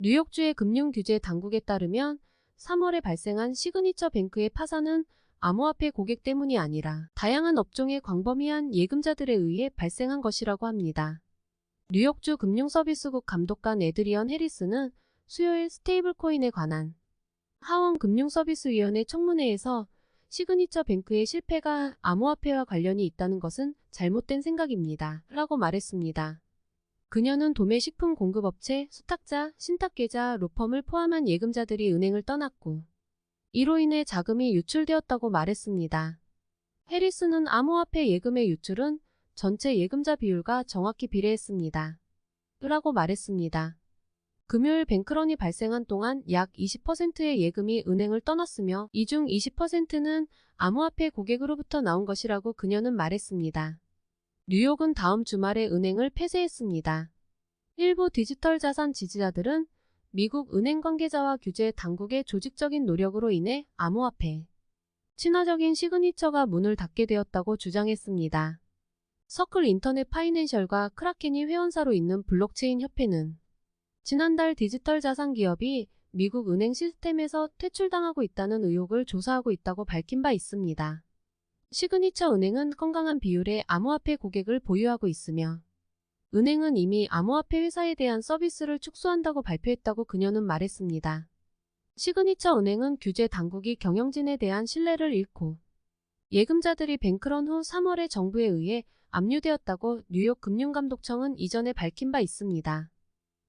뉴욕주의 금융규제 당국에 따르면 3월에 발생한 시그니처 뱅크의 파산은 암호화폐 고객 때문이 아니라 다양한 업종의 광범위한 예금자들에 의해 발생한 것이라고 합니다. 뉴욕주 금융서비스국 감독관 에드리언 해리스는 수요일 스테이블코인에 관한 하원 금융서비스위원회 청문회에서 시그니처 뱅크의 실패가 암호화폐와 관련이 있다는 것은 잘못된 생각입니다. 라고 말했습니다. 그녀는 도매 식품 공급업체, 수탁자, 신탁계좌, 로펌을 포함한 예금자들이 은행을 떠났고 이로 인해 자금이 유출되었다고 말했습니다. 해리스는 암호화폐 예금의 유출은 전체 예금자 비율과 정확히 비례했습니다. 라고 말했습니다. 금요일 뱅크런이 발생한 동안 약 20%의 예금이 은행을 떠났으며 이 중 20%는 암호화폐 고객으로부터 나온 것이라고 그녀는 말했습니다. 뉴욕은 다음 주말에 은행을 폐쇄했습니다. 일부 디지털 자산 지지자들은 미국 은행 관계자와 규제 당국의 조직적인 노력으로 인해 암호화폐 친화적인 시그니처가 문을 닫게 되었다고 주장했습니다. 서클 인터넷 파이낸셜과 크라켄이 회원사로 있는 블록체인 협회는 지난달 디지털 자산 기업이 미국 은행 시스템에서 퇴출당하고 있다는 의혹을 조사하고 있다고 밝힌 바 있습니다. 시그니처 은행은 건강한 비율의 암호화폐 고객을 보유하고 있으며 은행은 이미 암호화폐 회사에 대한 서비스를 축소한다고 발표했다고 그녀는 말했습니다. 시그니처 은행은 규제 당국이 경영진에 대한 신뢰를 잃고 예금자들이 뱅크런 후 3월에 정부에 의해 압류되었다고 뉴욕 금융감독청은 이전에 밝힌 바 있습니다.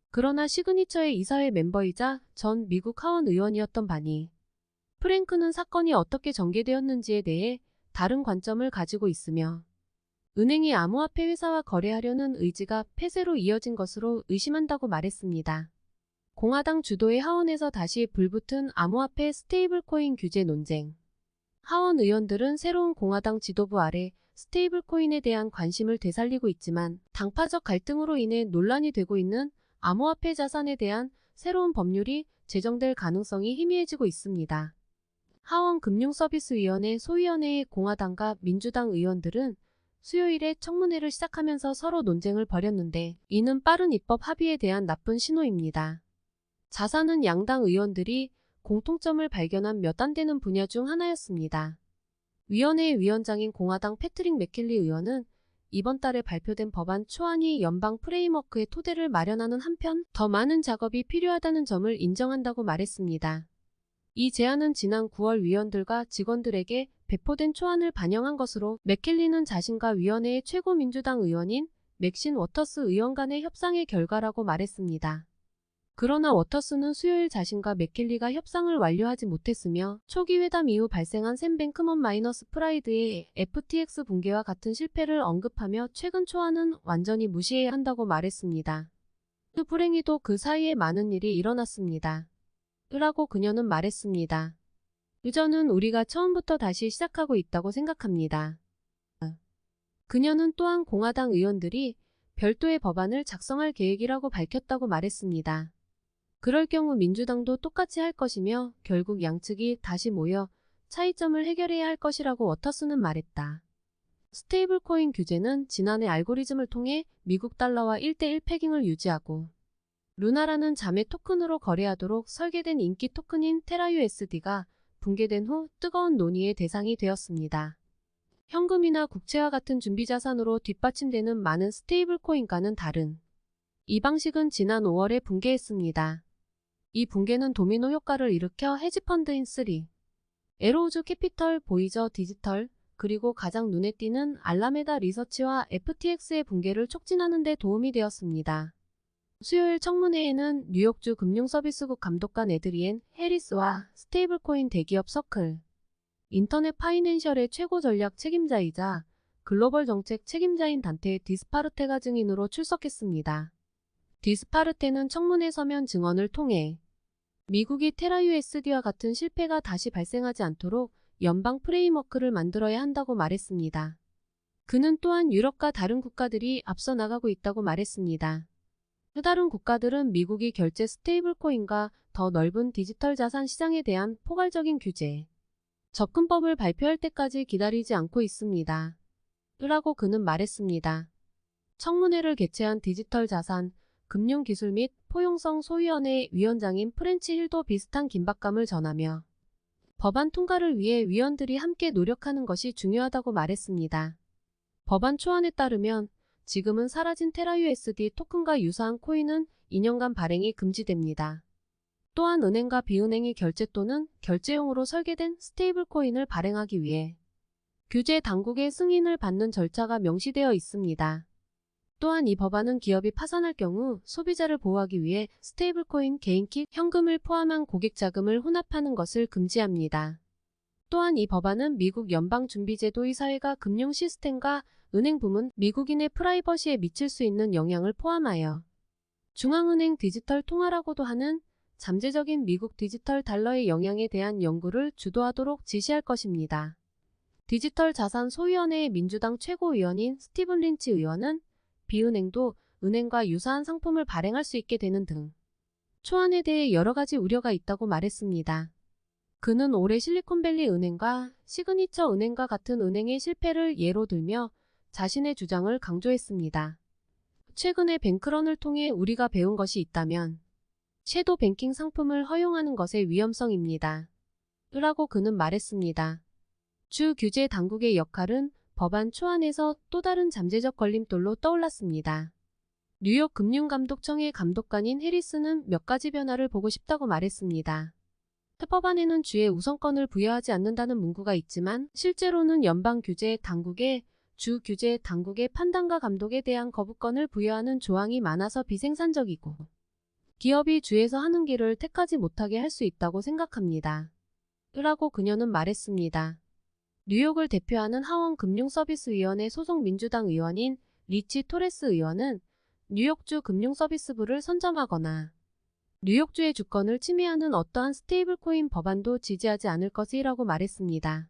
그러나 시그니처의 이사회 멤버이자 전 미국 하원 의원이었던 바니 프랭크는 사건이 어떻게 전개되었는지에 대해 다른 관점을 가지고 있으며 은행이 암호화폐 회사와 거래하려는 의지가 폐쇄로 이어진 것으로 의심한다고 말했습니다. 공화당 주도의 하원에서 다시 불붙은 암호화폐 스테이블코인 규제 논쟁. 하원 의원들은 새로운 공화당 지도부 아래 스테이블코인에 대한 관심을 되살리고 있지만 당파적 갈등으로 인해 논란이 되고 있는 암호화폐 자산에 대한 새로운 법률이 제정될 가능성이 희미해지고 있습니다. 하원 금융서비스위원회 소위원회의 공화당과 민주당 의원들은 수요일에 청문회를 시작하면서 서로 논쟁을 벌였는데 이는 빠른 입법 합의에 대한 나쁜 신호입니다. 자산은 양당 의원들이 공통점을 발견한 몇 안 되는 분야 중 하나였습니다. 위원회의 위원장인 공화당 패트릭 맥킬리 의원은 이번 달에 발표된 법안 초안이 연방 프레임워크의 토대를 마련하는 한편 더 많은 작업이 필요하다는 점을 인정한다고 말했습니다. 이 제안은 지난 9월 위원들과 직원들에게 배포된 초안을 반영한 것으로 맥켈리는 자신과 위원회의 최고 민주당 의원인 맥신 워터스 의원 간의 협상의 결과라고 말했습니다. 그러나 워터스는 수요일 자신과 맥켈리가 협상을 완료하지 못했으며 초기 회담 이후 발생한 샘 뱅크먼 마이너스 프라이드의 FTX 붕괴와 같은 실패를 언급하며 최근 초안은 완전히 무시해야 한다고 말했습니다. 불행히도 그 사이에 많은 일이 일어났습니다. 라고 그녀는 말했습니다. 저는 우리가 처음부터 다시 시작하고 있다고 생각합니다. 그녀는 또한 공화당 의원들이 별도의 법안을 작성할 계획이라고 밝혔다고 말했습니다. 그럴 경우 민주당도 똑같이 할 것이며 결국 양측이 다시 모여 차이점을 해결해야 할 것이라고 워터스는 말했다. 스테이블코인 규제는 지난해 알고리즘을 통해 미국 달러와 1대1 패깅을 유지하고 루나라는 자매 토큰으로 거래하도록 설계된 인기 토큰인 테라USD가 붕괴된 후 뜨거운 논의의 대상이 되었습니다. 현금이나 국채와 같은 준비자산으로 뒷받침되는 많은 스테이블코인과는 다른 이 방식은 지난 5월에 붕괴했습니다. 이 붕괴는 도미노 효과를 일으켜 헤지펀드인 3. 에로우즈 캐피털, 보이저 디지털, 그리고 가장 눈에 띄는 알라메다 리서치와 FTX의 붕괴를 촉진하는 데 도움이 되었습니다. 수요일 청문회에는 뉴욕주 금융서비스국 감독관 에드리엔 해리스와 스테이블코인 대기업 서클 인터넷 파이낸셜의 최고 전략 책임자이자 글로벌 정책 책임자인 단테 디스파르테가 증인으로 출석했습니다. 디스파르테는 청문회 서면 증언을 통해 미국이 테라USD와 같은 실패가 다시 발생하지 않도록 연방 프레임워크를 만들어야 한다고 말했습니다. 그는 또한 유럽과 다른 국가들이 앞서 나가고 있다고 말했습니다. 또 다른 국가들은 미국이 결제 스테이블코인과 더 넓은 디지털 자산 시장에 대한 포괄적인 규제, 접근법을 발표할 때까지 기다리지 않고 있습니다. 라고 그는 말했습니다. 청문회를 개최한 디지털 자산, 금융기술 및 포용성 소위원회 위원장인 프렌치 힐도 비슷한 긴박감을 전하며 법안 통과를 위해 위원들이 함께 노력하는 것이 중요하다고 말했습니다. 법안 초안에 따르면 지금은 사라진 테라 USD 토큰과 유사한 코인은 2년간 발행이 금지됩니다. 또한 은행과 비은행이 결제 또는 결제용으로 설계된 스테이블 코인을 발행하기 위해 규제 당국의 승인을 받는 절차가 명시되어 있습니다. 또한 이 법안은 기업이 파산할 경우 소비자를 보호하기 위해 스테이블코인 개인킥 현금을 포함한 고객 자금을 혼합하는 것을 금지합니다. 또한 이 법안은 미국 연방준비제도의 사회가 금융 시스템과 은행 부문, 미국인의 프라이버시에 미칠 수 있는 영향을 포함하여 중앙은행 디지털 통화라고도 하는 잠재적인 미국 디지털 달러의 영향에 대한 연구를 주도하도록 지시할 것입니다. 디지털 자산 소위원회의 민주당 최고위원인 스티븐 린치 의원은 비은행도 은행과 유사한 상품을 발행할 수 있게 되는 등 초안에 대해 여러 가지 우려가 있다고 말했습니다. 그는 올해 실리콘밸리 은행과 시그니처 은행과 같은 은행의 실패를 예로 들며 자신의 주장을 강조했습니다. 최근에 뱅크런을 통해 우리가 배운 것이 있다면 섀도우 뱅킹 상품을 허용하는 것의 위험성입니다. 라고 그는 말했습니다. 주 규제 당국의 역할은 법안 초안에서 또 다른 잠재적 걸림돌로 떠올랐습니다. 뉴욕 금융감독청의 감독관인 해리스는 몇 가지 변화를 보고 싶다고 말했습니다. 법안에는 주의 우선권을 부여하지 않는다는 문구가 있지만 실제로는 연방 규제 당국에 주 규제 당국의 판단과 감독에 대한 거부권을 부여하는 조항이 많아서 비생산적이고 기업이 주에서 하는 길을 택하지 못하게 할 수 있다고 생각합니다. 라고 그녀는 말했습니다. 뉴욕을 대표하는 하원금융서비스위원회 소속 민주당 의원인 리치 토레스 의원은 뉴욕주 금융서비스부를 선점하거나 뉴욕주의 주권을 침해하는 어떠한 스테이블코인 법안도 지지하지 않을 것이라고 말했습니다.